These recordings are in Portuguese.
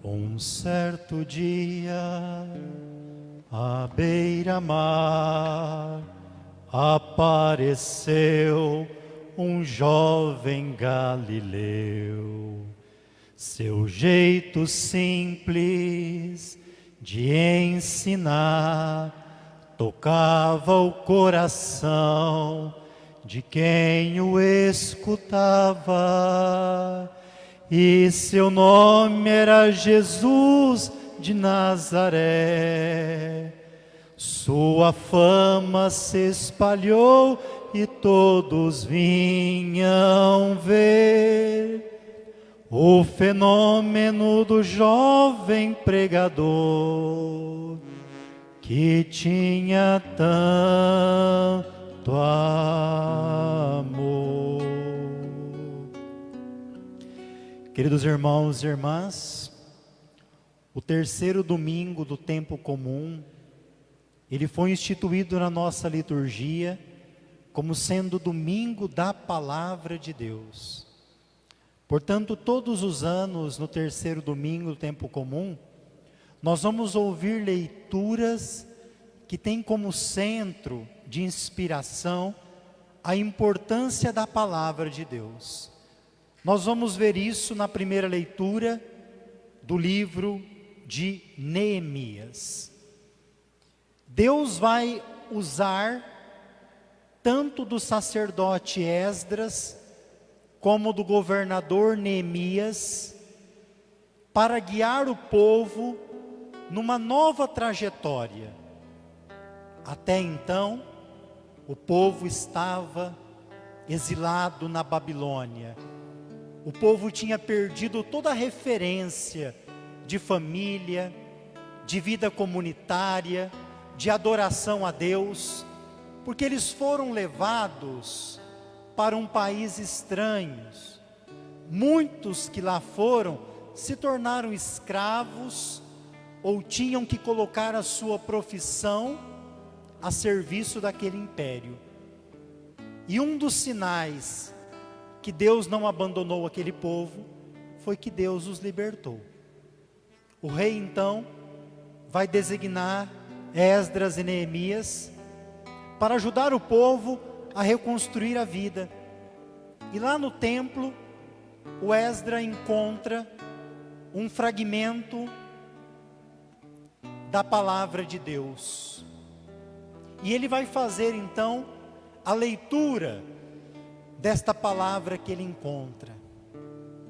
Um certo dia, à beira-mar, apareceu um jovem galileu. Seu jeito simples de ensinar tocava o coração de quem o escutava. E seu nome era Jesus de Nazaré. Sua fama se espalhou e todos vinham ver o fenômeno do jovem pregador que tinha tanto amor. Queridos irmãos e irmãs, o terceiro domingo do tempo comum, ele foi instituído na nossa liturgia como sendo o domingo da palavra de Deus. Portanto, todos os anos, no terceiro domingo do tempo comum, nós vamos ouvir leituras que têm como centro de inspiração a importância da palavra de Deus. Nós vamos ver isso na primeira leitura do livro de Neemias. Deus vai usar tanto do sacerdote Esdras como do governador Neemias para guiar o povo numa nova trajetória. Até então, o povo estava exilado na Babilônia. O povo tinha perdido toda a referência de família, de vida comunitária, de adoração a Deus, porque eles foram levados para um país estranho. Muitos que lá foram se tornaram escravos ou tinham que colocar a sua profissão a serviço daquele império. E um dos sinais que Deus não abandonou aquele povo foi que Deus os libertou. O rei então vai designar Esdras e Neemias para ajudar o povo a reconstruir a vida. E lá no templo, o Esdras encontra um fragmento da palavra de Deus. E ele vai fazer então a leitura desta palavra que ele encontra.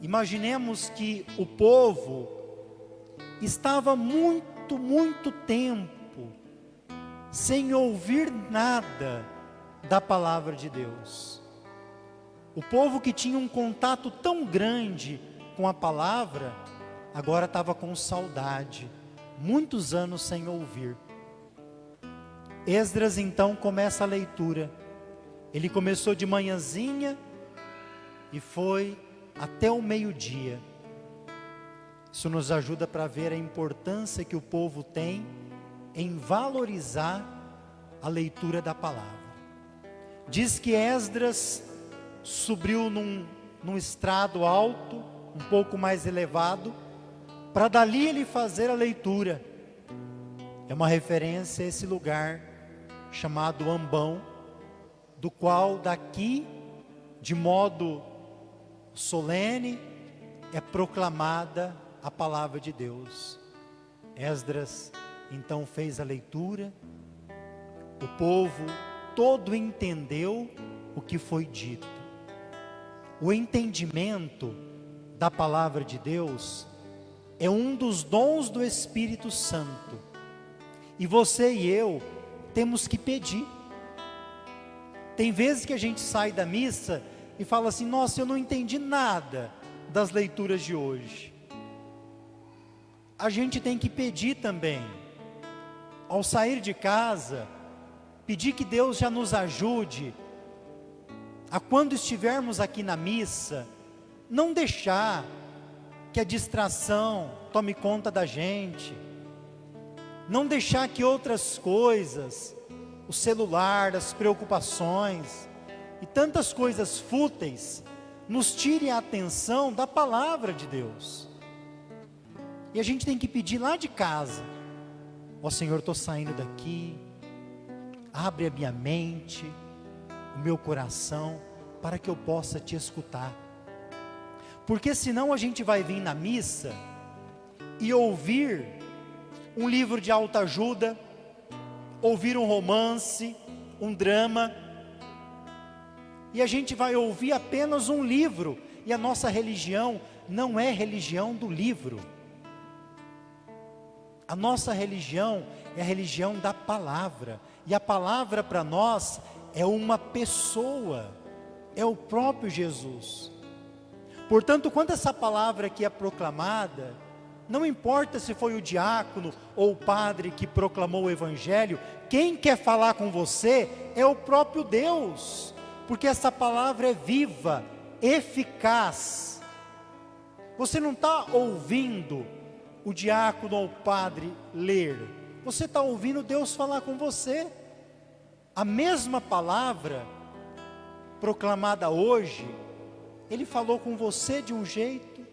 Imaginemos que o povo estava muito tempo sem ouvir nada da palavra de Deus. O povo que tinha um contato tão grande com a palavra, agora estava com saudade, muitos anos sem ouvir. Esdras então começa a leitura. Ele começou de manhãzinha e foi até o meio-dia. Isso nos ajuda para ver a importância que o povo tem em valorizar a leitura da palavra. Diz que Esdras subiu num estrado alto, um pouco mais elevado, para dali ele fazer a leitura. É uma referência a esse lugar chamado Ambão, do qual daqui, de modo solene, é proclamada a palavra de Deus. Esdras então fez a leitura, o povo todo entendeu o que foi dito. O entendimento da palavra de Deus é um dos dons do Espírito Santo, e você e eu temos que pedir. Tem vezes que a gente sai da missa e fala assim: nossa, eu não entendi nada das leituras de hoje. A gente tem que pedir também, ao sair de casa, pedir que Deus já nos ajude a, quando estivermos aqui na missa, não deixar que a distração tome conta da gente, não deixar que outras coisas, o celular, as preocupações e tantas coisas fúteis nos tirem a atenção da palavra de Deus. E a gente tem que pedir lá de casa: ó Senhor, estou saindo daqui, abre a minha mente, o meu coração, para que eu possa te escutar. Porque senão a gente vai vir na missa e ouvir um livro de autoajuda, ouvir um romance, um drama, e a gente vai ouvir apenas um livro, e a nossa religião não é religião do livro. A nossa religião é a religião da palavra, e a palavra para nós é uma pessoa, é o próprio Jesus. Portanto, quando essa palavra aqui é proclamada, não importa se foi o diácono ou o padre que proclamou o evangelho, quem quer falar com você é o próprio Deus, porque essa palavra é viva, eficaz. Você não está ouvindo o diácono ou o padre ler, você está ouvindo Deus falar com você. A mesma palavra proclamada hoje, Ele falou com você de um jeito,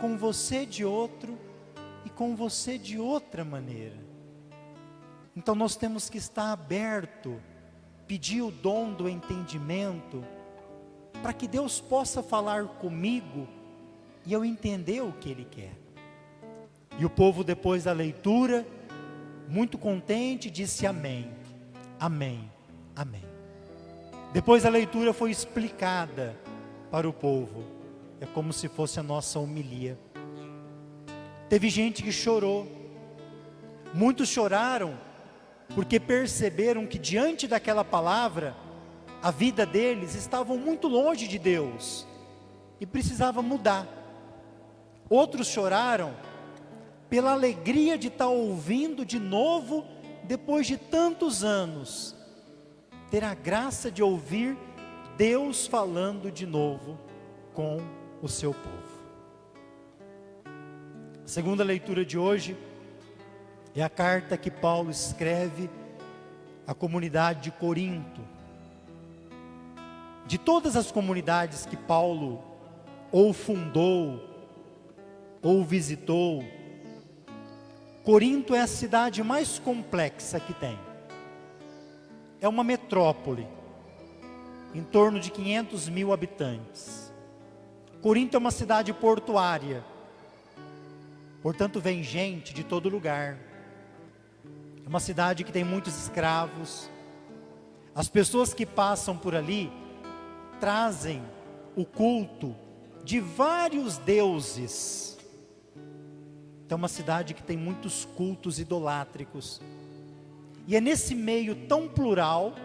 com você de outro, e com você de outra maneira. Então nós temos que estar aberto, pedir o dom do entendimento, para que Deus possa falar comigo, e eu entender o que Ele quer. E o povo, depois da leitura, muito contente, disse amém, amém, amém. Depois a leitura foi explicada para o povo, é como se fosse a nossa homilia. Teve gente que chorou, muitos choraram, porque perceberam que diante daquela palavra, a vida deles estava muito longe de Deus, e precisava mudar. Outros choraram, pela alegria de estar ouvindo de novo, depois de tantos anos, ter a graça de ouvir Deus falando de novo com o seu povo. A segunda leitura de hoje é a carta que Paulo escreve à comunidade de Corinto. De todas as comunidades que Paulo ou fundou, ou visitou, Corinto é a cidade mais complexa que tem. É uma metrópole, em torno de 500 mil habitantes. Corinto é uma cidade portuária, portanto vem gente de todo lugar. É uma cidade que tem muitos escravos. As pessoas que passam por ali trazem o culto de vários deuses. É uma cidade que tem muitos cultos idolátricos. E é nesse meio tão plural,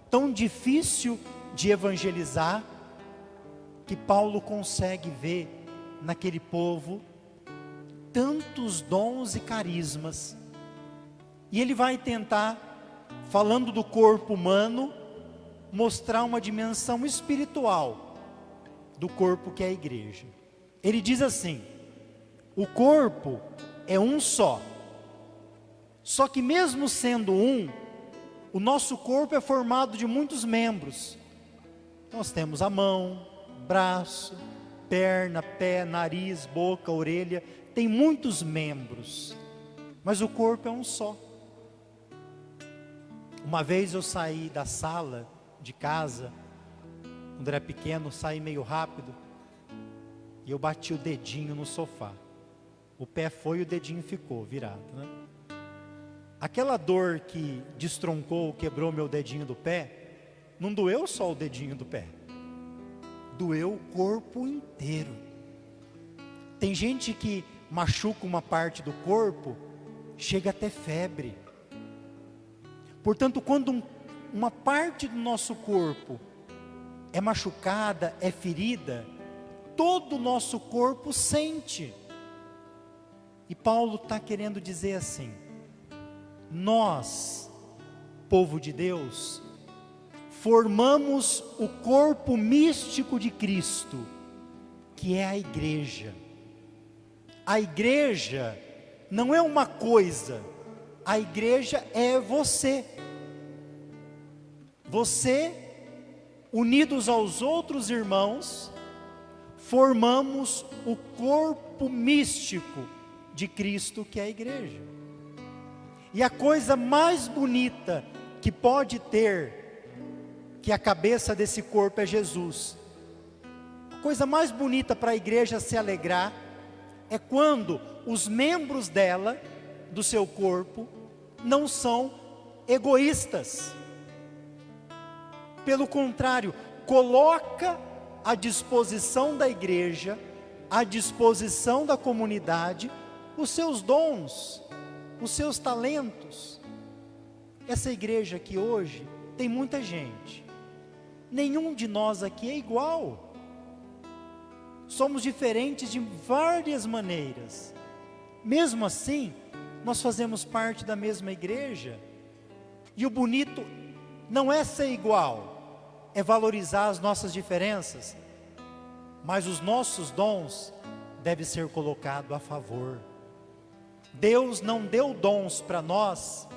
tão difícil de evangelizar, que Paulo consegue ver naquele povo tantos dons e carismas. E ele vai tentar, falando do corpo humano, mostrar uma dimensão espiritual do corpo que é a igreja. Ele diz assim: o corpo é um só que mesmo sendo um, o nosso corpo é formado de muitos membros. Nós temos a mão, braço, perna, pé, nariz, boca, orelha, tem muitos membros, mas o corpo é um só. Uma vez eu saí da sala de casa, quando era pequeno, saí meio rápido, e eu bati o dedinho no sofá. O pé foi e o dedinho ficou virado, né? Aquela dor que destroncou, quebrou meu dedinho do pé, não doeu só o dedinho do pé, doeu o corpo inteiro. Tem gente que machuca uma parte do corpo, chega até febre. Portanto, quando uma parte do nosso corpo é machucada, é ferida, todo o nosso corpo sente. E Paulo está querendo dizer assim: nós, povo de Deus, formamos o corpo místico de Cristo, que é a igreja. A igreja não é uma coisa, a igreja é você. Você, unidos aos outros irmãos, formamos o corpo místico de Cristo, que é a igreja. E a coisa mais bonita que pode ter, que a cabeça desse corpo é Jesus. A coisa mais bonita para a igreja se alegrar é quando os membros dela, do seu corpo, não são egoístas. Pelo contrário, coloca à disposição da igreja, à disposição da comunidade, os seus dons, os seus talentos. Essa igreja aqui hoje tem muita gente. Nenhum de nós aqui é igual. Somos diferentes de várias maneiras. Mesmo assim, nós fazemos parte da mesma igreja. E o bonito não é ser igual, é valorizar as nossas diferenças. Mas os nossos dons devem ser colocados a favor. Deus não deu dons para nós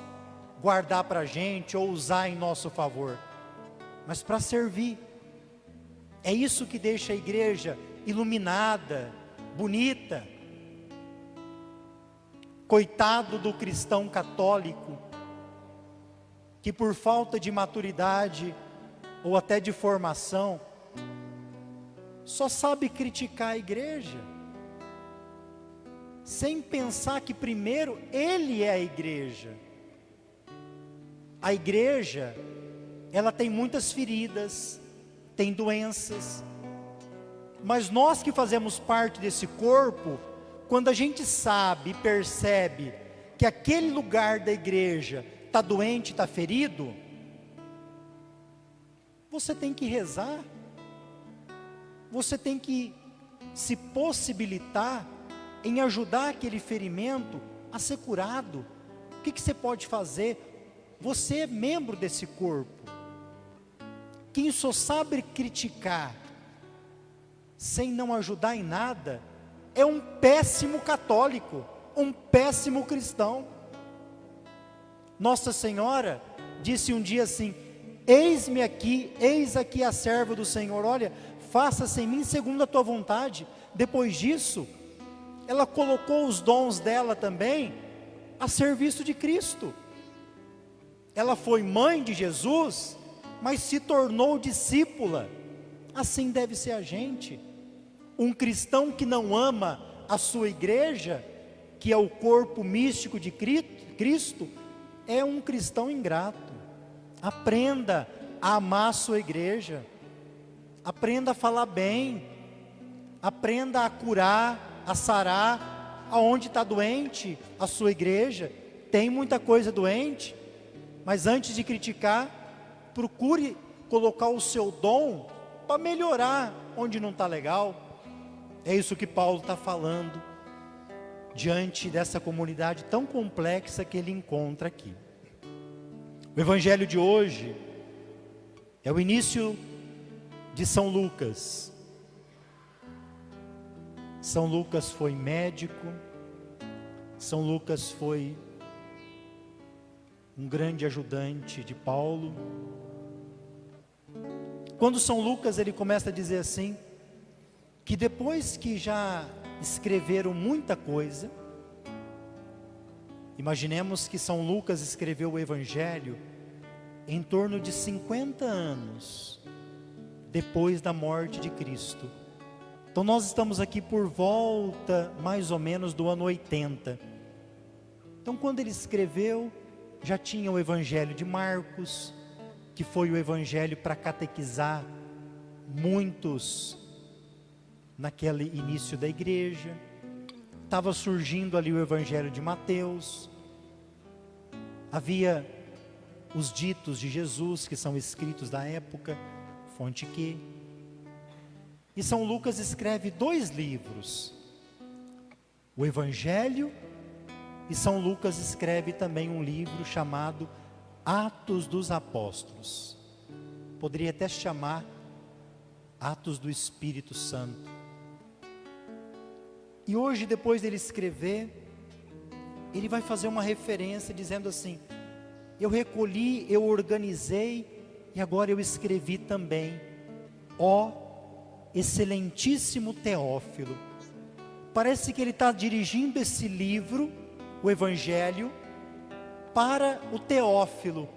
guardar para a gente ou usar em nosso favor, mas para servir. É isso que deixa a igreja iluminada, bonita. Coitado do cristão católico, que por falta de maturidade ou até de formação, só sabe criticar a igreja, sem pensar que primeiro ele é a igreja. A igreja, ela tem muitas feridas, tem doenças, mas nós que fazemos parte desse corpo, quando a gente sabe e percebe que aquele lugar da igreja está doente, está ferido, você tem que rezar, você tem que se possibilitar em ajudar aquele ferimento a ser curado. O que você pode fazer? Você é membro desse corpo. Quem só sabe criticar, sem não ajudar em nada, é um péssimo católico, um péssimo cristão. Nossa Senhora disse um dia assim: eis-me aqui, eis aqui a serva do Senhor, olha, faça-se em mim segundo a tua vontade. Depois disso, ela colocou os dons dela também a serviço de Cristo. Ela foi mãe de Jesus, mas se tornou discípula. Assim deve ser a gente. Um cristão que não ama a sua igreja, que é o corpo místico de Cristo, é um cristão ingrato. Aprenda a amar a sua igreja, aprenda a falar bem, aprenda a curar, a sarar aonde está doente a sua igreja. Tem muita coisa doente, mas antes de criticar, procure colocar o seu dom para melhorar onde não está legal. É isso que Paulo está falando diante dessa comunidade tão complexa que ele encontra aqui. O evangelho de hoje é o início de São Lucas. São Lucas foi médico, São Lucas foi um grande ajudante de Paulo. Quando São Lucas ele começa a dizer assim, que depois que já escreveram muita coisa, imaginemos que São Lucas escreveu o Evangelho em torno de 50 anos depois da morte de Cristo. Então nós estamos aqui por volta mais ou menos do ano 80. Então quando ele escreveu, já tinha o Evangelho de Marcos, que foi o Evangelho para catequizar muitos naquele início da igreja. Estava surgindo ali o Evangelho de Mateus. Havia os ditos de Jesus, que são escritos da época, fonte Q. E São Lucas escreve 2 livros, o Evangelho, e São Lucas escreve também um livro chamado Atos dos Apóstolos. Poderia até se chamar Atos do Espírito Santo. E hoje, depois dele escrever, ele vai fazer uma referência dizendo assim: eu recolhi, eu organizei e agora eu escrevi também, ó excelentíssimo Teófilo, parece que ele está dirigindo esse livro, o Evangelho, para o Teófilo.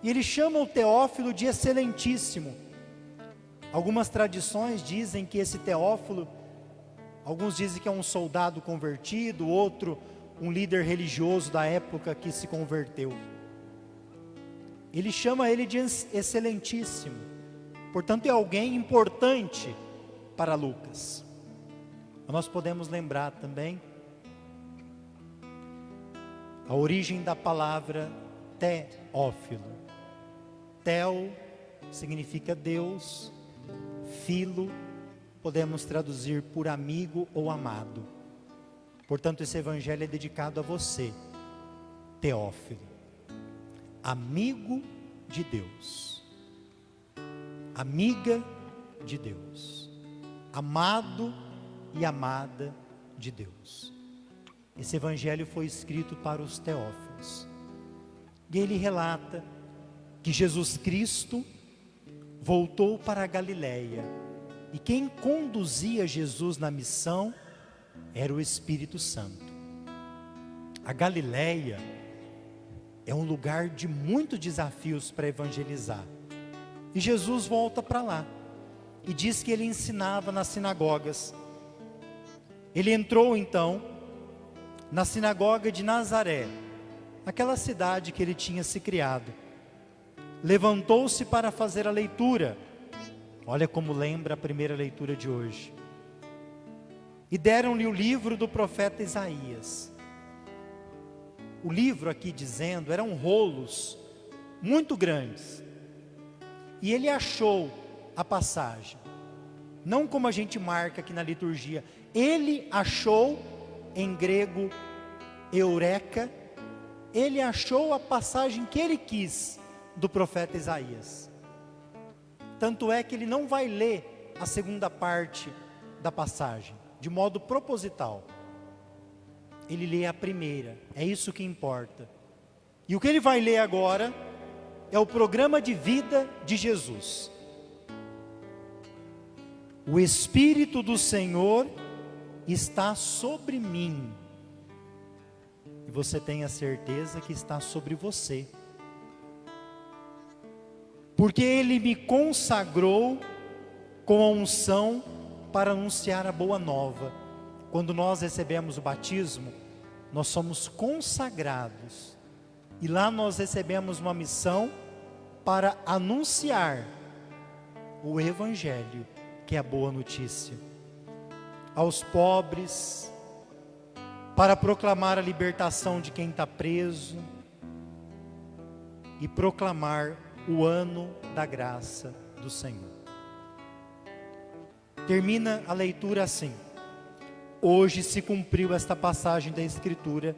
E ele chama o Teófilo de excelentíssimo. Algumas tradições dizem que esse Teófilo, alguns dizem que é um soldado convertido, outro um líder religioso da época que se converteu. Ele chama ele de excelentíssimo. Portanto, é alguém importante para Lucas. Nós podemos lembrar também a origem da palavra Teófilo. Teo significa Deus, filo podemos traduzir por amigo ou amado. Portanto, esse evangelho é dedicado a você, Teófilo, amigo de Deus, amiga de Deus, amado e amada de Deus. Esse evangelho foi escrito para os Teófilos. E ele relata que Jesus Cristo voltou para a Galileia, e quem conduzia Jesus na missão era o Espírito Santo. A Galileia é um lugar de muitos desafios para evangelizar, e Jesus volta para lá, e diz que ele ensinava nas sinagogas. Ele entrou então na sinagoga de Nazaré, aquela cidade que ele tinha se criado. Levantou-se para fazer a leitura. Olha como lembra a primeira leitura de hoje. E deram-lhe o livro do profeta Isaías. O livro aqui dizendo, eram rolos muito grandes. E ele achou a passagem. Não como a gente marca aqui na liturgia. Ele achou, em grego, eureka. Ele achou a passagem que ele quis do profeta Isaías. Tanto é que ele não vai ler a segunda parte da passagem, de modo proposital. Ele lê a primeira, é isso que importa. E o que ele vai ler agora é o programa de vida de Jesus. O Espírito do Senhor está sobre mim. E você tem a certeza que está sobre você. Porque Ele me consagrou com a unção para anunciar a boa nova. Quando nós recebemos o batismo, nós somos consagrados. E lá nós recebemos uma missão para anunciar o Evangelho, que é a boa notícia, aos pobres, para proclamar a libertação de quem está preso e proclamar o ano da graça do Senhor. Termina a leitura assim: hoje se cumpriu esta passagem da Escritura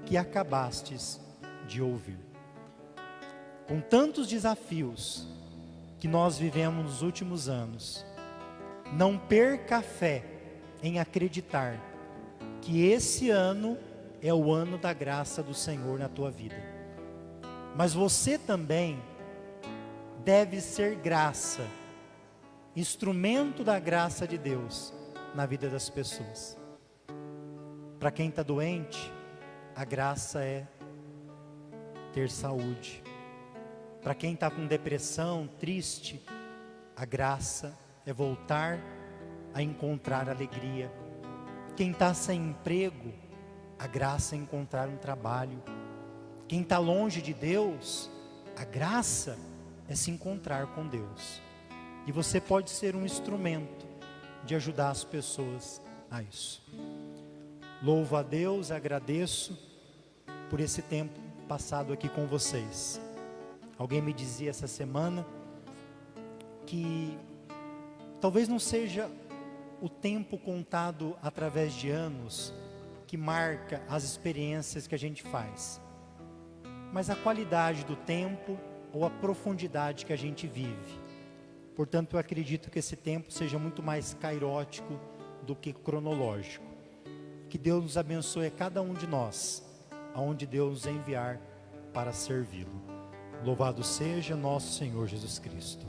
que acabastes de ouvir. Com tantos desafios que nós vivemos nos últimos anos, não perca a fé em acreditar que esse ano é o ano da graça do Senhor na tua vida. Mas você também deve ser graça, instrumento da graça de Deus na vida das pessoas. Para quem está doente, a graça é ter saúde. Para quem está com depressão, triste, a graça é voltar a encontrar alegria. Quem está sem emprego, a graça é encontrar um trabalho. Quem está longe de Deus, a graça é se encontrar com Deus. E você pode ser um instrumento de ajudar as pessoas a isso. Louvo a Deus, agradeço por esse tempo passado aqui com vocês. Alguém me dizia essa semana que talvez não seja o tempo contado através de anos que marca as experiências que a gente faz, mas a qualidade do tempo ou a profundidade que a gente vive. Portanto, eu acredito que esse tempo seja muito mais cairótico do que cronológico. Que Deus nos abençoe a cada um de nós, aonde Deus nos enviar para servi-lo. Louvado seja nosso Senhor Jesus Cristo.